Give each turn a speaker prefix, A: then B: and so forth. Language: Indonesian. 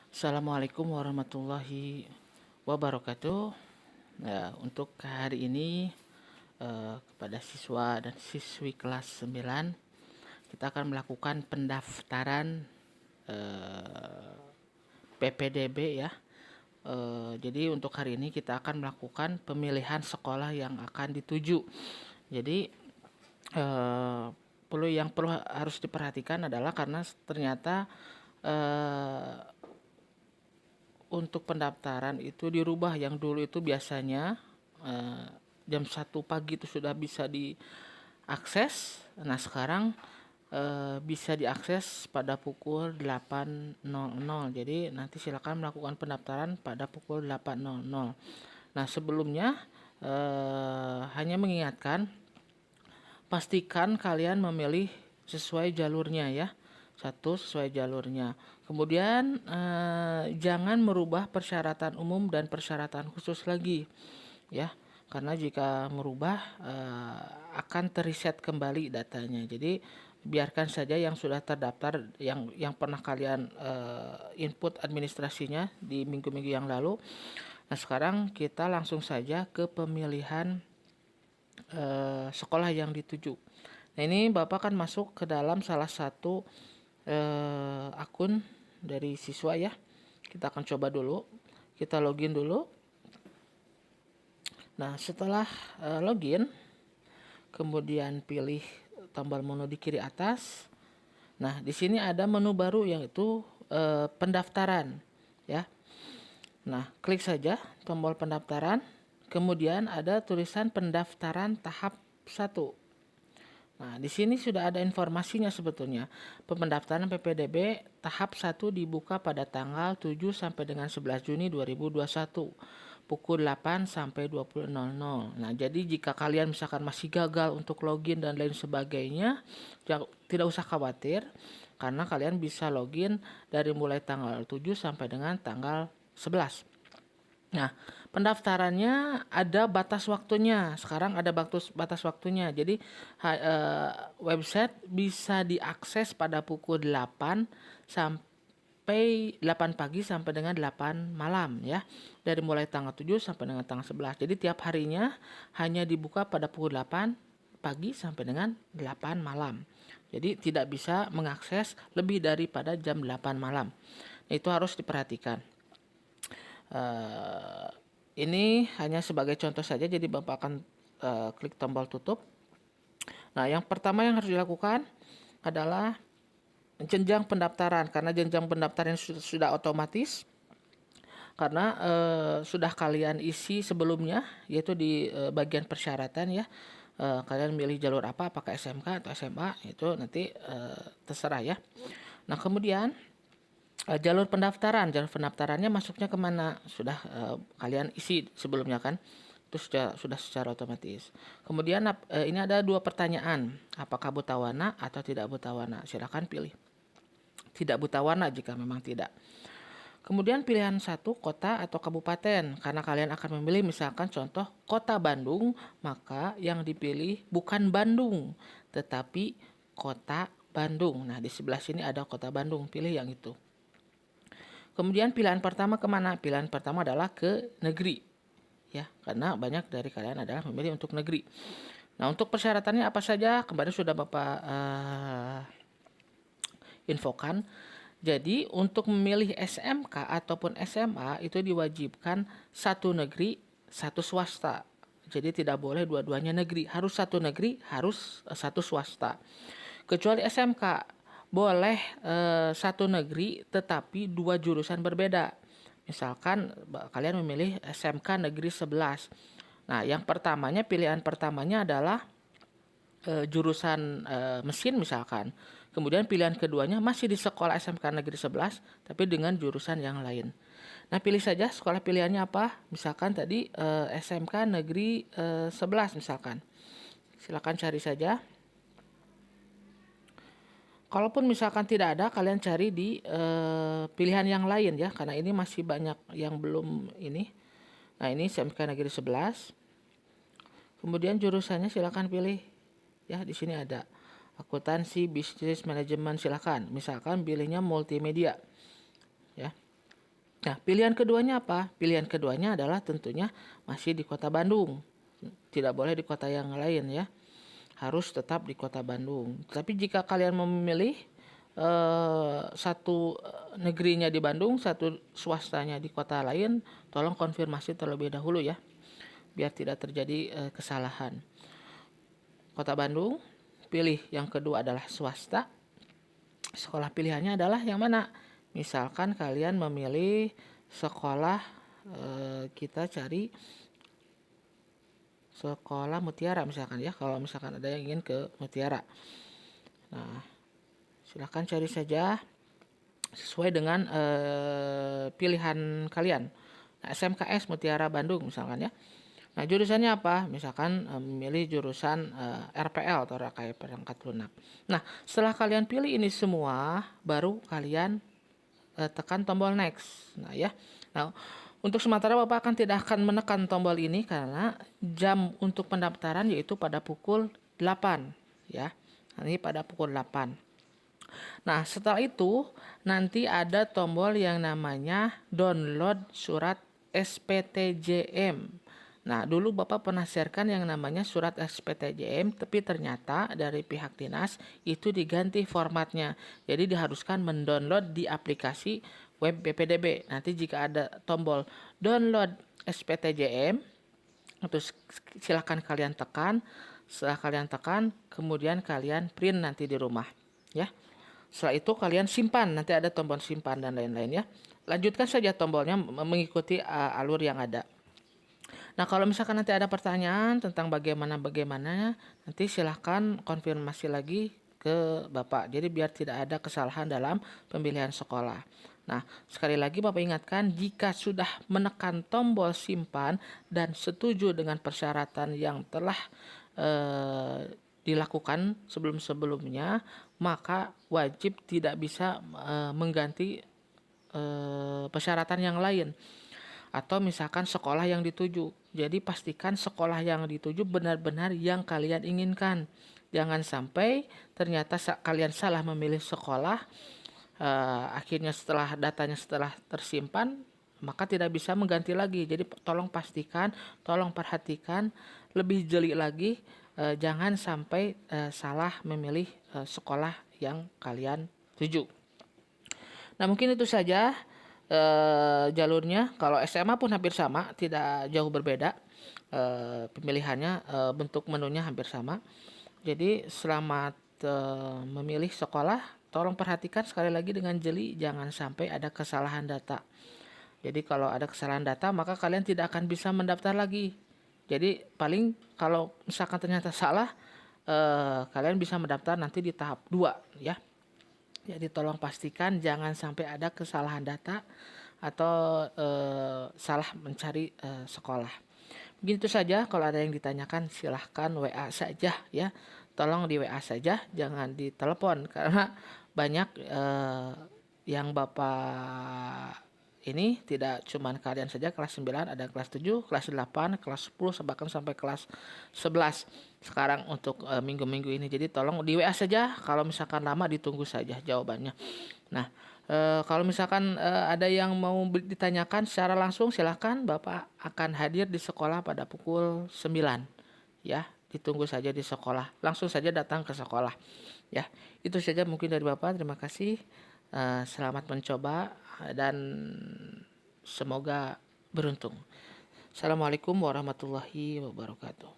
A: Assalamualaikum warahmatullahi wabarakatuh. Nah, untuk hari ini kepada siswa dan siswi kelas 9 kita akan melakukan pendaftaran PPDB ya. Jadi untuk hari ini kita akan melakukan pemilihan sekolah yang akan dituju. Jadi perlu harus diperhatikan adalah karena ternyata untuk pendaftaran itu dirubah. Yang dulu itu biasanya jam 1 pagi itu sudah bisa diakses. Nah, sekarang bisa diakses pada pukul 8.00. Jadi nanti silakan melakukan pendaftaran pada pukul 8.00. Nah, sebelumnya hanya mengingatkan, pastikan kalian memilih sesuai jalurnya ya. Satu, sesuai jalurnya. Kemudian jangan merubah persyaratan umum dan persyaratan khusus lagi ya, karena jika merubah akan terreset kembali datanya. Jadi biarkan saja yang sudah terdaftar, yang pernah kalian input administrasinya di minggu-minggu yang lalu. Nah, sekarang kita langsung saja ke pemilihan sekolah yang dituju. Nah, ini Bapak akan masuk ke dalam salah satu akun dari siswa ya. Kita akan coba dulu. Kita login dulu. Nah, setelah login, kemudian pilih tombol menu di kiri atas. Nah, di sini ada menu baru yaitu pendaftaran ya. Nah, klik saja tombol pendaftaran. Kemudian ada tulisan pendaftaran tahap 1. Nah, di sini sudah ada informasinya sebetulnya. Pendaftaran PPDB tahap 1 dibuka pada tanggal 7 sampai dengan 11 Juni 2021 pukul 8 sampai 20.00. Nah, jadi jika kalian misalkan masih gagal untuk login dan lain sebagainya, tidak usah khawatir karena kalian bisa login dari mulai tanggal 7 sampai dengan tanggal 11. Nah, pendaftarannya ada batas waktunya. Sekarang ada batas waktunya. Jadi website bisa diakses pada pukul 8 sampai 8 pagi sampai dengan 8 malam ya. Dari mulai tanggal 7 sampai dengan tanggal 11. Jadi tiap harinya hanya dibuka pada pukul 8 pagi sampai dengan 8 malam. Jadi tidak bisa mengakses lebih daripada jam 8 malam. Nah, itu harus diperhatikan. Ini hanya sebagai contoh saja, jadi Bapak akan klik tombol tutup. Nah, yang pertama yang harus dilakukan adalah jenjang pendaftaran, karena jenjang pendaftaran sudah otomatis karena sudah kalian isi sebelumnya, yaitu di bagian persyaratan ya. Kalian milih jalur apa, apakah SMK atau SMA, itu nanti terserah ya. Nah, kemudian jalur pendaftarannya masuknya kemana, sudah kalian isi sebelumnya kan, itu sudah secara otomatis. Kemudian ini ada 2 pertanyaan, apakah buta warna atau tidak buta warna. Silakan pilih tidak buta warna jika memang tidak. Kemudian pilihan 1, kota atau kabupaten. Karena kalian akan memilih misalkan contoh kota Bandung, maka yang dipilih bukan Bandung tetapi kota Bandung. Nah, di sebelah sini ada kota Bandung, pilih yang itu. Kemudian pilihan pertama kemana? Pilihan pertama adalah ke negeri ya, karena banyak dari kalian adalah memilih untuk negeri. Nah, untuk persyaratannya apa saja kemarin sudah Bapak infokan. Jadi untuk memilih SMK ataupun SMA itu diwajibkan satu negeri, satu swasta. Jadi tidak boleh dua-duanya negeri, harus satu negeri, harus satu swasta. Kecuali SMK, boleh satu negeri tetapi 2 jurusan berbeda. Misalkan kalian memilih SMK Negeri 11. Nah, yang pertamanya, pilihan pertamanya adalah jurusan mesin misalkan. Kemudian pilihan keduanya masih di sekolah SMK Negeri 11 tapi dengan jurusan yang lain. Nah, pilih saja sekolah pilihannya apa. Misalkan tadi SMK Negeri 11 misalkan. Silakan cari saja. Kalaupun misalkan tidak ada, kalian cari di pilihan yang lain ya, karena ini masih banyak yang belum ini. Nah, ini SMK Negeri 11. Kemudian jurusannya silakan pilih. Ya, di sini ada akuntansi, bisnis, manajemen, silakan. Misalkan pilihnya multimedia. Ya. Nah, pilihan keduanya apa? Pilihan keduanya adalah tentunya masih di Kota Bandung. Tidak boleh di kota yang lain ya. Harus tetap di Kota Bandung. Tapi jika kalian memilih satu negerinya di Bandung, satu swastanya di kota lain, tolong konfirmasi terlebih dahulu ya, biar tidak terjadi kesalahan. Kota Bandung, pilih yang kedua adalah swasta. Sekolah pilihannya adalah yang mana? Misalkan kalian memilih sekolah, kita cari sekolah Mutiara misalkan ya, kalau misalkan ada yang ingin ke Mutiara. Nah, silahkan cari saja sesuai dengan pilihan kalian. Nah, SMKS Mutiara Bandung misalkan ya. Nah, jurusannya apa? Misalkan memilih jurusan RPL atau Rangkai Perangkat Lunak. Nah, setelah kalian pilih ini semua, baru kalian tekan tombol next. Nah, ya. Nah, untuk sementara Bapak tidak akan menekan tombol ini karena jam untuk pendaftaran yaitu pada pukul 8 ya. Ini pada pukul 8. Nah, setelah itu nanti ada tombol yang namanya download surat SPTJM. Nah, dulu Bapak pernah sharekan yang namanya surat SPTJM, tapi ternyata dari pihak dinas itu diganti formatnya. Jadi diharuskan mendownload di aplikasi web BPDB. Nanti jika ada tombol download SPTJM, terus silakan kalian tekan. Setelah kalian tekan, kemudian kalian print nanti di rumah, ya. Setelah itu kalian simpan, nanti ada tombol simpan dan lain-lain ya. Lanjutkan saja tombolnya mengikuti alur yang ada. Nah, kalau misalkan nanti ada pertanyaan tentang bagaimana, nanti silahkan konfirmasi lagi ke Bapak. Jadi biar tidak ada kesalahan dalam pemilihan sekolah. Nah, sekali lagi Bapak ingatkan, jika sudah menekan tombol simpan dan setuju dengan persyaratan yang telah dilakukan sebelum-sebelumnya, maka wajib tidak bisa mengganti persyaratan yang lain. Atau misalkan sekolah yang dituju. Jadi pastikan sekolah yang dituju benar-benar yang kalian inginkan. Jangan sampai ternyata kalian salah memilih sekolah, akhirnya setelah datanya setelah tersimpan, maka tidak bisa mengganti lagi. Jadi tolong pastikan, tolong perhatikan lebih jeli lagi, jangan sampai salah memilih sekolah yang kalian tuju. Nah, mungkin itu saja jalurnya. Kalau SMA pun hampir sama, tidak jauh berbeda pemilihannya, bentuk menunya hampir sama. Jadi selamat memilih sekolah. Tolong perhatikan sekali lagi dengan jeli, jangan sampai ada kesalahan data. Jadi kalau ada kesalahan data, maka kalian tidak akan bisa mendaftar lagi. Jadi paling kalau misalkan ternyata salah, kalian bisa mendaftar nanti di tahap 2 ya. Jadi tolong pastikan jangan sampai ada kesalahan data atau salah mencari sekolah. Begitu saja, kalau ada yang ditanyakan silahkan WA saja ya. Tolong di WA saja, jangan ditelepon karena banyak yang Bapak ini tidak cuman kalian saja kelas 9, ada kelas 7, kelas 8, kelas 10, bahkan sampai kelas 11 sekarang untuk minggu-minggu ini. Jadi tolong di WA saja, kalau misalkan lama ditunggu saja jawabannya. Nah, kalau misalkan ada yang mau ditanyakan secara langsung, silahkan Bapak akan hadir di sekolah pada pukul 9 ya. Ditunggu saja di sekolah, langsung saja datang ke sekolah ya. Itu saja mungkin dari Bapak. Terima kasih. Selamat mencoba dan semoga beruntung. Assalamualaikum warahmatullahi wabarakatuh.